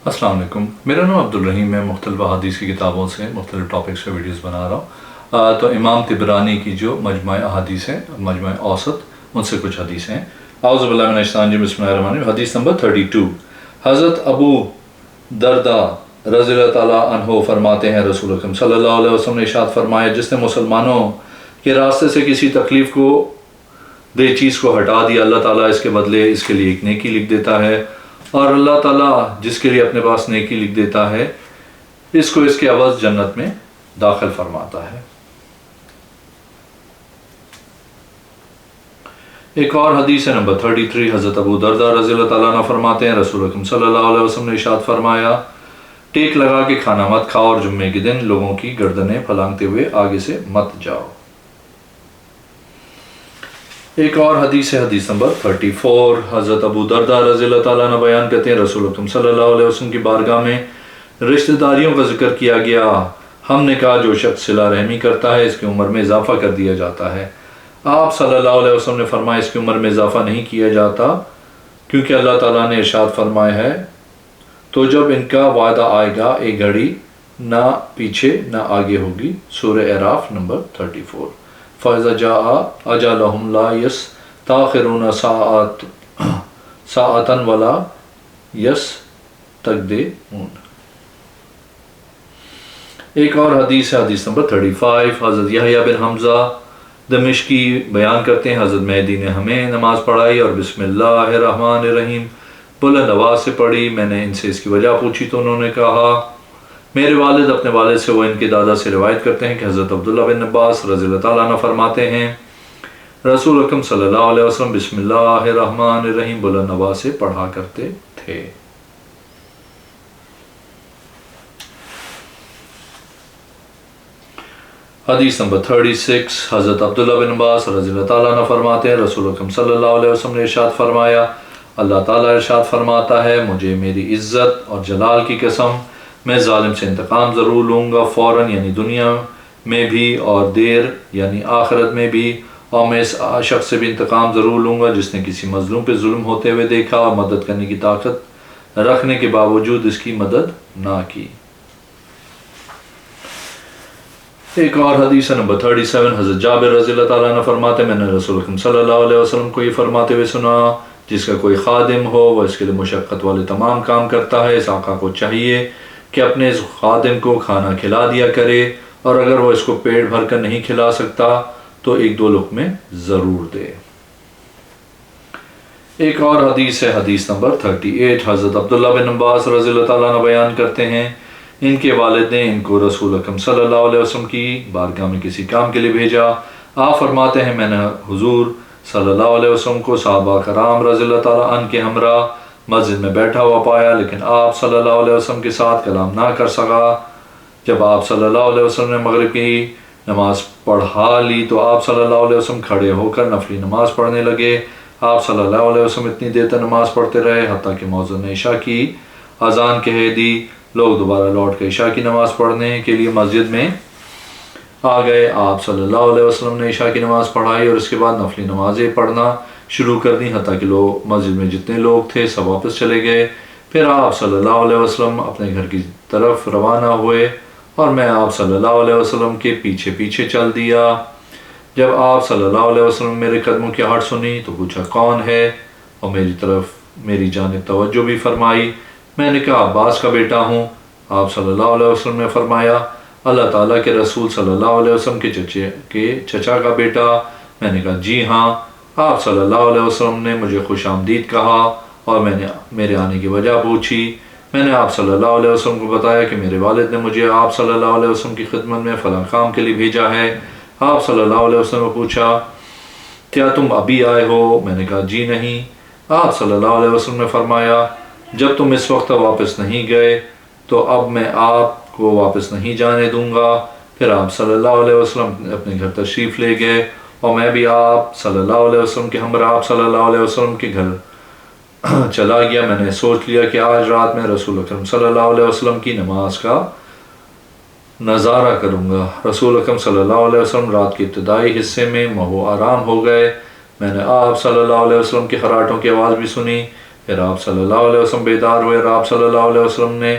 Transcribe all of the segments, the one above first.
السلام علیکم، میرا نام عبدالرحیم، میں مختلف احادیث کی کتابوں سے مختلف ٹاپکس پہ ویڈیوز بنا رہا ہوں۔ تو امام طبرانی کی جو مجمع احادیث ہیں، مجمع اوسط، ان سے کچھ حدیث ہیں۔ اعوذ باللہ من الشیطان الرجیم، بسم اللہ الرحمن الرحیم۔ حدیث نمبر 32، حضرت ابو درداء رضی اللہ تعالیٰ عنہ فرماتے ہیں رسول اکرم صلی اللہ علیہ وسلم نے ارشاد فرمایا، جس نے مسلمانوں کے راستے سے کسی تکلیف کو دے چیز کو ہٹا دیا، اللہ تعالیٰ اس کے بدلے اس کے لیے ایک نیکی لکھ دیتا ہے، اور اللہ تعالیٰ جس کے لیے اپنے پاس نیکی لکھ دیتا ہے اس کو اس کے عوض جنت میں داخل فرماتا ہے۔ ایک اور حدیث ہے نمبر 33، حضرت ابو درداء رضی اللہ تعالیٰ عنہ فرماتے ہیں رسول اکرم صلی اللہ علیہ وسلم نے ارشاد فرمایا، ٹیک لگا کے کھانا مت کھاؤ اور جمعے کے دن لوگوں کی گردنیں پھلانگتے ہوئے آگے سے مت جاؤ۔ ایک اور حدیث ہے، حدیث نمبر 34، حضرت ابو درداء رضی اللہ تعالیٰ عنہ بیان کرتے ہیں رسول اکرم صلی اللہ علیہ وسلم کی بارگاہ میں رشتہ داریوں کا ذکر کیا گیا، ہم نے کہا جو شخص صلہ رحمی کرتا ہے اس کی عمر میں اضافہ کر دیا جاتا ہے۔ آپ صلی اللہ علیہ وسلم نے فرمایا اس کی عمر میں اضافہ نہیں کیا جاتا، کیونکہ اللہ تعالیٰ نے ارشاد فرمایا ہے، تو جب ان کا وعدہ آئے گا ایک گھڑی نہ پیچھے نہ آگے ہوگی، سورہ اعراف نمبر 34۔ فَإِذَا جَاءَ أَجَلُهُمْ لَا يَسْتَأْخِرُونَ سَاعَةً وَلَا يَسْتَقْدِمُونَ۔ ایک اور حدیث ہے، حدیث نمبر 35، حضرت یحییٰ بن حمزہ دمشقی بیان کرتے ہیں حضرت مہدی نے ہمیں نماز پڑھائی اور بسم اللہ الرحمن الرحیم بلند آواز سے پڑھی۔ میں نے ان سے اس کی وجہ پوچھی تو انہوں نے کہا، میرے والد اپنے والد سے وہ ان کے دادا سے روایت کرتے ہیں کہ حضرت عبداللہ بن عباس رضی اللہ تعالیٰ عنہ فرماتے ہیں رسول اکرم صلی اللہ علیہ وسلم بسم اللہ الرحمن الرحیم بلند آواز سے پڑھا کرتے تھے۔ حدیث نمبر 36، حضرت عبداللہ بن عباس رضی اللہ تعالیٰ عنہ فرماتے ہیں رسول اکرم صلی اللہ علیہ وسلم نے ارشاد فرمایا، اللہ تعالیٰ ارشاد فرماتا ہے، مجھے میری عزت اور جلال کی قسم، میں ظالم سے انتقام ضرور لوں گا، فوراً یعنی دنیا میں بھی، اور دیر یعنی آخرت میں بھی، اور میں اس شخص سے بھی انتقام ضرور لوں گا جس نے کسی مظلوم پہ ظلم ہوتے ہوئے دیکھا اور مدد کرنے کی طاقت رکھنے کے باوجود اس کی مدد نہ کی۔ ایک اور حدیث نمبر 37، حضرت جابر رضی اللہ تعالیٰ عنہ فرماتے میں نے رسول اکرم صلی اللہ علیہ وسلم کو یہ فرماتے ہوئے سنا، جس کا کوئی خادم ہو وہ اس کے لیے مشقت والے تمام کام کرتا ہے، اس آقا کو چاہیے کہ اپنے اس خادم کو کھانا کھلا دیا کرے، اور اگر وہ اس کو پیٹ بھر کر نہیں کھلا سکتا تو ایک دو لقمے ضرور دے۔ ایک اور حدیث ہے، حدیث نمبر 38، حضرت عبداللہ بن عباس رضی اللہ تعالیٰ عنہ بیان کرتے ہیں ان کے والد نے ان کو رسول اکرم صلی اللہ علیہ وسلم کی بارگاہ میں کسی کام کے لیے بھیجا۔ آپ فرماتے ہیں میں نے حضور صلی اللہ علیہ وسلم کو صحابہ کرام رضی اللہ تعالیٰ عنہ کے ہمراہ مسجد میں بیٹھا ہوا پایا، لیکن آپ صلی اللہ علیہ وسلم کے ساتھ کلام نہ کر سکا۔ جب آپ صلی اللہ علیہ وسلم نے مغرب کی نماز پڑھا لی تو آپ صلی اللہ علیہ وسلم کھڑے ہو کر نفلی نماز پڑھنے لگے۔ آپ صلی اللہ علیہ وسلم اتنی دیر تک نماز پڑھتے رہے حتیٰ کہ مؤذن نے عشاء کی اذان کہہ دی۔ لوگ دوبارہ لوٹ کے عشاء کی نماز پڑھنے کے لیے مسجد میں آ گئے۔ آپ صلی اللہ علیہ وسلم نے عشاء کی نماز پڑھائی اور اس کے بعد نفلی نمازیں پڑھنا شروع کر دیں حتیٰ کہ لوگ مسجد میں جتنے لوگ تھے سب واپس چلے گئے۔ پھر آپ صلی اللہ علیہ وسلم اپنے گھر کی طرف روانہ ہوئے اور میں آپ صلی اللہ علیہ وسلم کے پیچھے پیچھے چل دیا۔ جب آپ صلی اللہ علیہ وسلم میرے قدموں کی آہٹ سنی تو پوچھا کون ہے، اور میری طرف میری جانب توجہ بھی فرمائی۔ میں نے کہا عباس کا بیٹا ہوں۔ آپ صلی اللہ علیہ وسلم نے فرمایا اللہ تعالیٰ کے رسول صلی اللہ علیہ وسلم کے چچا کا بیٹا؟ میں نے کہا جی ہاں۔ آپ صلی اللہ علیہ وسلم نے مجھے خوش آمدید کہا اور میں نے میرے آنے کی وجہ پوچھی۔ میں نے آپ صلی اللہ علیہ وسلم کو بتایا کہ میرے والد نے مجھے آپ صلی اللہ علیہ وسلم کی خدمت میں فلاں کام کے لیے بھیجا ہے۔ آپ صلی اللہ علیہ وسلم نے پوچھا کیا تم ابھی آئے ہو؟ میں نے کہا جی نہیں۔ آپ صلی اللہ علیہ وسلم نے فرمایا جب تم اس وقت واپس نہیں گئے تو اب میں آپ کو واپس نہیں جانے دوں گا۔ پھر آپ صلی اللہ علیہ وسلم اپنے گھر تشریف لے گئے اور میں بھی آپ صلی اللہ علیہ وسلم کے ہمراہ آپ صلی اللہ علیہ وسلم کے گھر چلا گیا۔ میں نے سوچ لیا کہ آج رات میں رسول اکرم صلی اللہ علیہ وسلم کی نماز کا نظارہ کروں گا۔ رسول اکرم صلی اللہ علیہ وسلم رات کے ابتدائی حصے میں مہو آرام ہو گئے۔ میں نے آپ صلی اللہ علیہ وسلم کے خراٹوں کی آواز بھی سنی۔ پھر آپ صلی اللہ علیہ وسلم بیدار ہوئے اور آپ صلی اللہ علیہ وسلم نے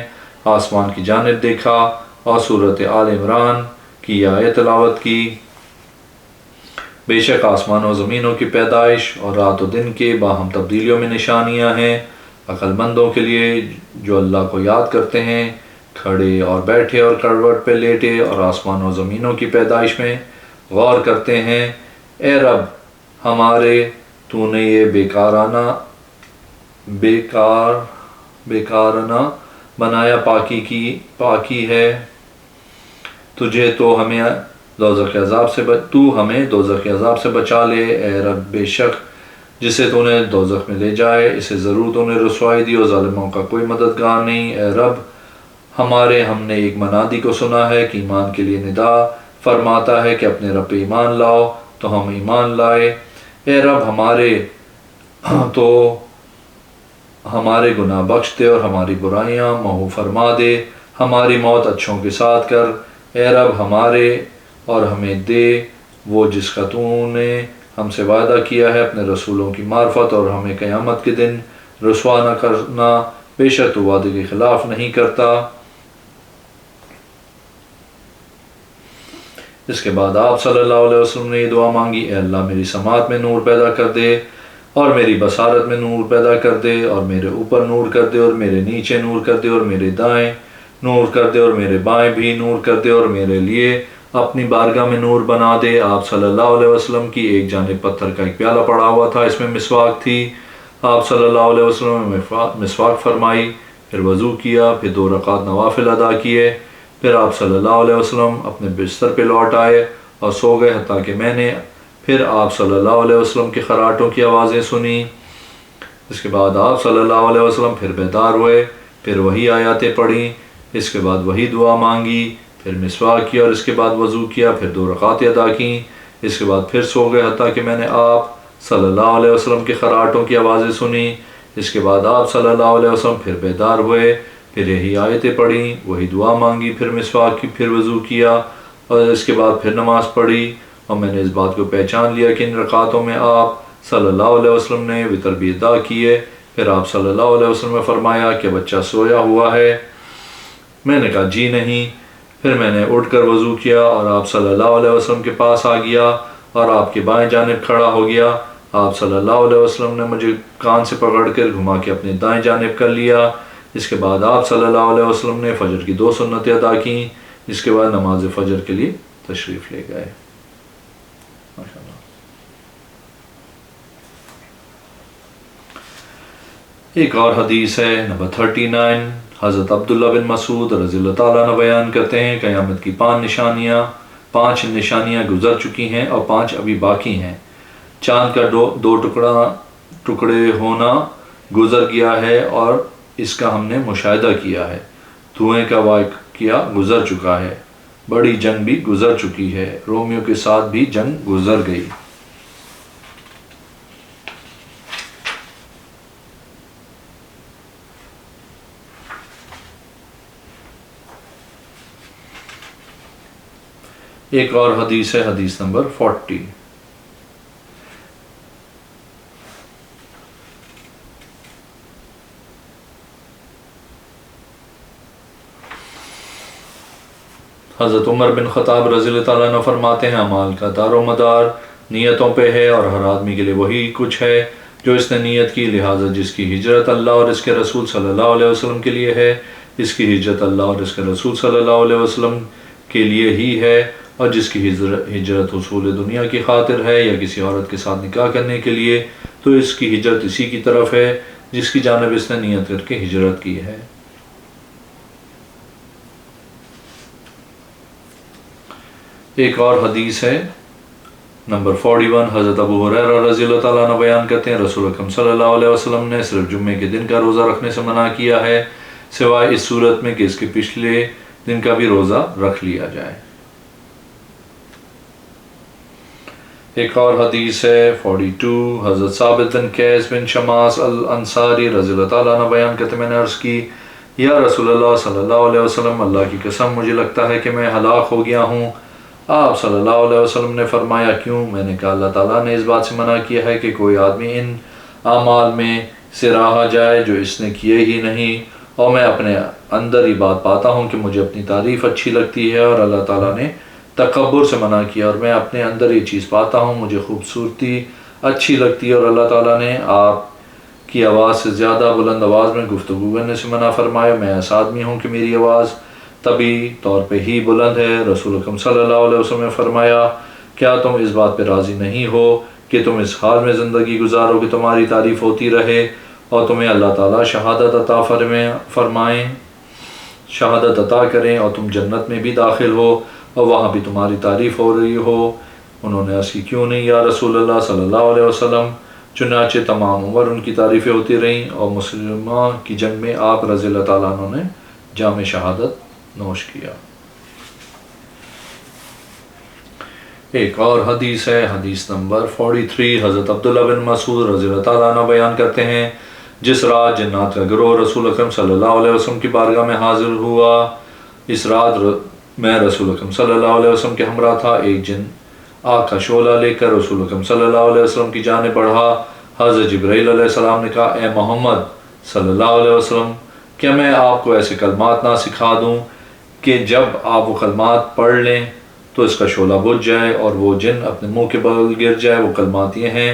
آسمان کی جانب دیکھا اور سورۃ آل عمران کی آیت تلاوت کی۔ بے شک آسمان و زمینوں کی پیدائش اور رات و دن کے باہم تبدیلیوں میں نشانیاں ہیں عقل مندوں کے لیے جو اللہ کو یاد کرتے ہیں، کھڑے اور بیٹھے اور کروٹ پہ لیٹے اور آسمان و زمینوں کی پیدائش میں غور کرتے ہیں۔ اے رب ہمارے، تو نے یہ بیکارانہ بنایا، پاکی ہے تجھے، تو ہمیں دوزخ کے عذاب سے بچا لے۔ اے رب بے شک جسے تو نے دوزخ میں لے جائے اسے ضرور تو نے رسوائی دی اور ظالموں کا کوئی مددگار نہیں۔ اے رب ہمارے، ہم نے ایک منادی کو سنا ہے کہ ایمان کے لیے ندا فرماتا ہے کہ اپنے رب پہ ایمان لاؤ، تو ہم ایمان لائے۔ اے رب ہمارے، تو ہمارے گناہ بخش دے اور ہماری برائیاں محو فرما دے، ہماری موت اچھوں کے ساتھ کر۔ اے رب ہمارے، اور ہمیں دے وہ جس کا تو نے ہم سے وعدہ کیا ہے اپنے رسولوں کی معرفت، اور ہمیں قیامت کے دن رسوا نہ کرنا، بے شک تو وعدے کے خلاف نہیں کرتا۔ اس کے بعد آپ صلی اللہ علیہ وسلم نے یہ دعا مانگی، اے اللہ میری سماعت میں نور پیدا کر دے اور میری بصارت میں نور پیدا کر دے، اور میرے اوپر نور کر دے اور میرے نیچے نور کر دے، اور میرے دائیں نور کر دے اور میرے بائیں بھی نور کر دے، اور میرے لیے اپنی بارگاہ میں نور بنا دے۔ آپ صلی اللہ علیہ وسلم کی ایک جانب پتھر کا ایک پیالہ پڑا ہوا تھا، اس میں مسواک تھی۔ آپ صلی اللہ علیہ وسلم نے مسواک فرمائی، پھر وضو کیا، پھر 2 رکعت نوافل ادا کیے، پھر آپ صلی اللہ علیہ وسلم اپنے بستر پہ لوٹ آئے اور سو گئے، حتیٰ کہ میں نے پھر آپ صلی اللہ علیہ وسلم کے خراٹوں کی آوازیں سنی۔ اس کے بعد آپ صلی اللہ علیہ وسلم پھر بیدار ہوئے، پھر وہی آیاتیں پڑھیں، اس کے بعد وہی دعا مانگی، پھر مسواک کیا اور اس کے بعد وضو کیا، پھر 2 رکعتیں ادا کیں، اس کے بعد پھر سو گئے، حتیٰ کہ میں نے آپ صلی اللہ علیہ وسلم کے خراٹوں کی آوازیں سنی۔ اس کے بعد آپ صلی اللہ علیہ وسلم پھر بیدار ہوئے، پھر یہی آیتیں پڑھیں، وہی دعا مانگی، پھر مسواک کی، پھر وضو کیا اور اس کے بعد پھر نماز پڑھی، اور میں نے اس بات کو پہچان لیا کہ ان رکعتوں میں آپ صلی اللہ علیہ وسلم نے وتر بھی ادا کیے۔ پھر آپ صلی اللہ علیہ وسلم نے فرمایا کہ بچہ سویا ہوا ہے؟ میں نے کہا جی نہیں۔ پھر میں نے اٹھ کر وضو کیا اور آپ صلی اللہ علیہ وسلم کے پاس آ گیا اور آپ کے بائیں جانب کھڑا ہو گیا۔ آپ صلی اللہ علیہ وسلم نے مجھے کان سے پکڑ کر گھما کے اپنے دائیں جانب کر لیا۔ اس کے بعد آپ صلی اللہ علیہ وسلم نے فجر کی 2 سنتیں ادا کیں، اس کے بعد نماز فجر کے لیے تشریف لے گئے۔ ماشاءاللہ۔ ایک اور حدیث ہے نمبر 39، حضرت عبداللہ بن مسعود رضی اللہ تعالیٰ عنہ بیان کرتے ہیں، قیامت کی 5 نشانیاں گزر چکی ہیں اور 5 ابھی باقی ہیں۔ چاند کا 2 ٹکڑے ہونا گزر گیا ہے اور اس کا ہم نے مشاہدہ کیا ہے۔ دھوئیں کا واقعہ گزر چکا ہے، بڑی جنگ بھی گزر چکی ہے، رومیوں کے ساتھ بھی جنگ گزر گئی۔ ایک اور حدیث ہے، حدیث نمبر 40۔ حضرت عمر بن خطاب رضی اللہ تعالیٰ عنہ فرماتے ہیں، اعمال کا دار و مدار نیتوں پہ ہے، اور ہر آدمی کے لیے وہی کچھ ہے جو اس نے نیت کی، لہٰذا جس کی ہجرت اللہ اور اس کے رسول صلی اللہ علیہ وسلم کے لیے ہے، اس کی ہجرت اللہ اور اس کے رسول صلی اللہ علیہ وسلم کے لیے ہی ہے، اور جس کی ہجرت حصول دنیا کی خاطر ہے یا کسی عورت کے ساتھ نکاح کرنے کے لیے، تو اس کی ہجرت اسی کی طرف ہے جس کی جانب اس نے نیت کر کے ہجرت کی ہے۔ ایک اور حدیث ہے نمبر 41، حضرت ابو ہریرہ رضی اللہ تعالیٰ عنہ بیان کرتے ہیں، رسول اکرم صلی اللہ علیہ وسلم نے صرف جمعے کے دن کا روزہ رکھنے سے منع کیا ہے، سوائے اس صورت میں کہ اس کے پچھلے دن کا بھی روزہ رکھ لیا جائے۔ ایک اور حدیث ہے 42، حضرت ثابت بن قیس بن شماس الانصاری رضی اللہ تعالیٰ عنہ بیان کرتے ہیں، میں نے عرض کی، یا رسول اللہ صلی اللہ علیہ وسلم، اللہ کی قسم مجھے لگتا ہے کہ میں ہلاک ہو گیا ہوں۔ آپ صلی اللہ علیہ وسلم نے فرمایا کیوں؟ میں نے کہا اللہ تعالیٰ نے اس بات سے منع کیا ہے کہ کوئی آدمی ان اعمال میں سے رہا جائے جو اس نے کیے ہی نہیں، اور میں اپنے اندر یہ بات پاتا ہوں کہ مجھے اپنی تعریف اچھی لگتی ہے اور اللہ تعالیٰ نے تکبر سے منع کیا، اور میں اپنے اندر یہ چیز پاتا ہوں مجھے خوبصورتی اچھی لگتی ہے، اور اللہ تعالیٰ نے آپ کی آواز سے زیادہ بلند آواز میں گفتگو کرنے سے منع فرمایا۔ میں ایسا آدمی ہوں کہ میری آواز طبی طور پہ ہی بلند ہے۔ رسول اکرم صلی اللہ علیہ وسلم نے فرمایا، کیا تم اس بات پہ راضی نہیں ہو کہ تم اس حال میں زندگی گزارو کہ تمہاری تعریف ہوتی رہے اور تمہیں اللہ تعالیٰ شہادت عطا فرمائیں، شہادت عطا کریں، اور تم جنت میں بھی داخل ہو اور وہاں بھی تمہاری تعریف ہو رہی ہو؟ انہوں نے عرض کی، کیوں نہیں یا رسول اللہ صلی اللہ علیہ وسلم؟ چنانچہ تمام عمر ان کی تعریفیں ہوتی رہیں، اور مسلمہ کی جنگ میں آپ رضی اللہ تعالیٰ عنہ نے جام شہادت نوش کیا۔ ایک اور حدیث ہے، حدیث نمبر 43، حضرت عبداللہ بن مسعود رضی اللہ تعالیٰ عنہ بیان کرتے ہیں، جس رات جنات کا گروہ رسول اکرم صلی اللہ علیہ وسلم کی بارگاہ میں حاضر ہوا، اس رات میں رسول اکرم صلی اللہ علیہ وسلم کے ہمراہ تھا۔ ایک جن آگ کا شعلہ لے کر رسول اکرم صلی اللہ علیہ وسلم کی جانب بڑھا۔ حضرت جبرائیل علیہ السلام نے کہا، اے محمد صلی اللہ علیہ وسلم، کیا میں آپ کو ایسے کلمات نہ سکھا دوں کہ جب آپ وہ کلمات پڑھ لیں تو اس کا شعلہ بجھ جائے اور وہ جن اپنے منہ کے بغل گر جائے؟ وہ کلمات یہ ہیں،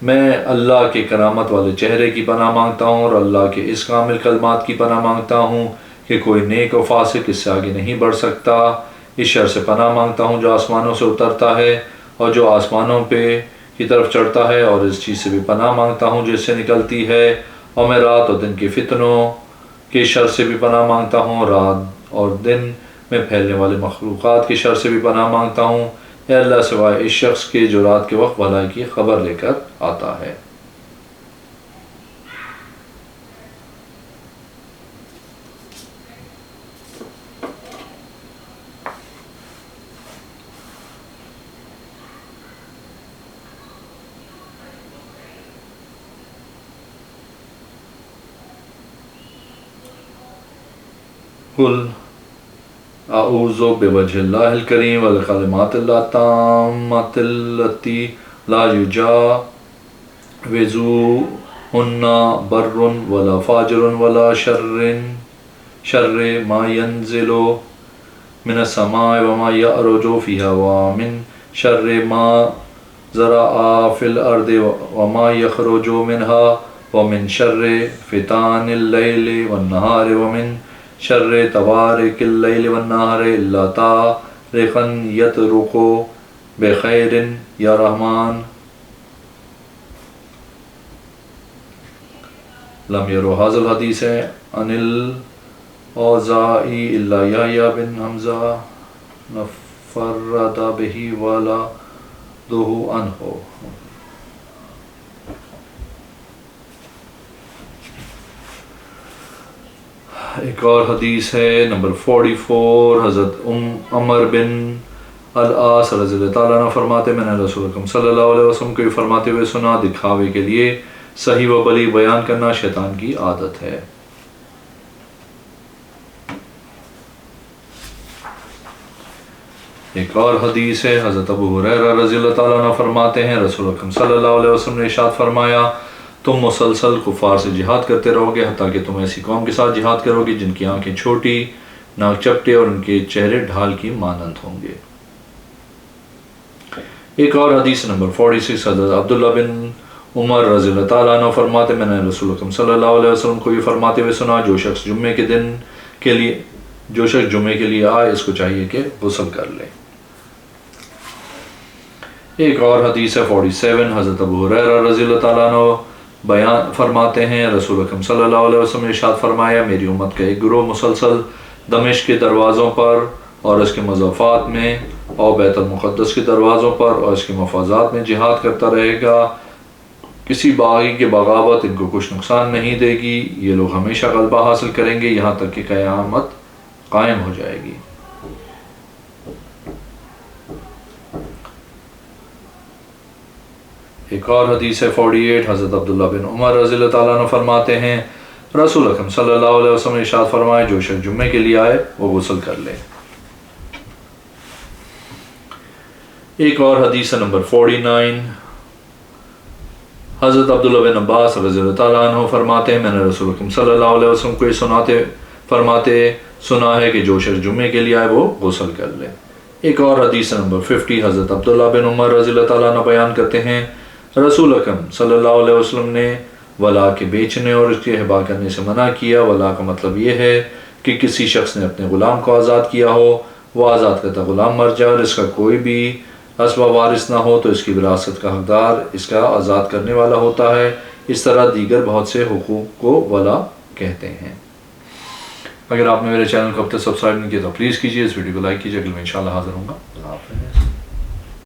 میں اللہ کے کرامت والے چہرے کی پناہ مانگتا ہوں اور اللہ کے اس کامل کلمات کی پناہ مانگتا ہوں کہ کوئی نیک و فاسق اس سے آگے نہیں بڑھ سکتا۔ اس شر سے پناہ مانگتا ہوں جو آسمانوں سے اترتا ہے اور جو آسمانوں پہ کی طرف چڑھتا ہے، اور اس چیز سے بھی پناہ مانگتا ہوں جو اس سے نکلتی ہے، اور میں رات اور دن کے فتنوں کے شر سے بھی پناہ مانگتا ہوں، رات اور دن میں پھیلنے والے مخلوقات کے شر سے بھی پناہ مانگتا ہوں، اے اللہ سوائے اس شخص کے جو رات کے وقت بھلائی کی خبر لے کر آتا ہے۔ قل اعوذ بوجہ اللہ الکریم والکلمات التامات التی لا یجاوزہن بر ولا فاجر ولا شر ما ینزل من السماء وما یعرج فیہا ومن شر ما زرع فی الارض وما یخرج منہا ومن شر فتان اللیل والنہار ومن شر توارق اللیل والنہار الا طارقا یطرق بخیر یا رحمان۔ لم یرو هذا الحدیث عن الاوزاعی الا یحییٰ بن حمزہ فرد به ولدہ عنہ۔ ایک اور حدیث ہے نمبر 44، حضرت عمر بن العاص رضی اللہ تعالیٰ عنہ فرماتے، میں نے رسول اکرم صلی اللہ علیہ وسلم کو یہ فرماتے ہوئے سنا، دکھاوے کے لیے صحیح و بلی بیان کرنا شیطان کی عادت ہے۔ ایک اور حدیث ہے، حضرت ابو ہریرہ رضی اللہ تعالیٰ عنہ فرماتے ہیں، رسول اکرم صلی اللہ علیہ وسلم نے ارشاد فرمایا، تم مسلسل کفار سے جہاد کرتے رہو گے حتیٰ کہ تم ایسی قوم کے ساتھ جہاد کرو گے جن کی آنکھیں چھوٹی، ناک چپٹے اور ان کے چہرے ڈھال کی مانند ہوں گے۔ ایک اور حدیث نمبر 46، حضرت عبداللہ بن عمر رضی اللہ تعالیٰ عنہ فرماتے، میں نے رسول اکرم صلی اللہ علیہ وسلم کو یہ فرماتے ہوئے سنا، جو شخص جمعے کے لیے آئے اس کو چاہیے کہ غسل کر لے۔ ایک اور حدیث ہے 47، حضرت ابو ہریرہ رضی اللہ تعالیٰ عنہ بیان فرماتے ہیں، رسول اکرم صلی اللہ علیہ وسلم نے ارشاد فرمایا، میری امت کا ایک گروہ مسلسل دمشق کے دروازوں پر اور اس کے مضافات میں اور بیت المقدس کے دروازوں پر اور اس کے مفازات میں جہاد کرتا رہے گا، کسی باغی کے بغاوت ان کو کچھ نقصان نہیں دے گی، یہ لوگ ہمیشہ غلبہ حاصل کریں گے یہاں تک کہ قیامت قائم ہو جائے گی۔ ایک اور حدیث ہے 48، حضرت عبداللہ بن عمر رضی اللہ تعالیٰ عنہ فرماتے ہیں، رسول اکرم صلی اللہ علیہ وسلم نے ارشاد فرمایا، جو شخص جمعے کے لیے آئے وہ غسل کر لے۔ ایک اور حدیث نمبر 49، حضرت عبداللہ بن عباس رضی اللہ تعالیٰ عنہ فرماتے ہیں میں نے رسول اکرم صلی اللہ علیہ وسلم کو یہ سنا ہے کہ جو شخص جمعے کے لیے آئے وہ غسل کر لے۔ ایک اور حدیث نمبر 50 حضرت عبداللہ بن عمر رضی اللہ تعالیٰ عنہ بیان کرتے ہیں رسول اکرم صلی اللہ علیہ وسلم نے ولا کے بیچنے اور اس کے ہبا کرنے سے منع کیا۔ ولا کا مطلب یہ ہے کہ کسی شخص نے اپنے غلام کو آزاد کیا ہو، وہ آزاد کرتا غلام مر جائے اور اس کا کوئی بھی اسبہ وارث نہ ہو تو اس کی وراثت کا حقدار اس کا آزاد کرنے والا ہوتا ہے۔ اس طرح دیگر بہت سے حقوق کو ولا کہتے ہیں۔ اگر آپ نے میرے چینل کو اب تک سبسکرائب نہیں کیا تو پلیز کیجیے، اس ویڈیو کو لائک کیجیے۔ اگلے میں انشاءاللہ حاضر ہوں گا۔ اللہ حافظ۔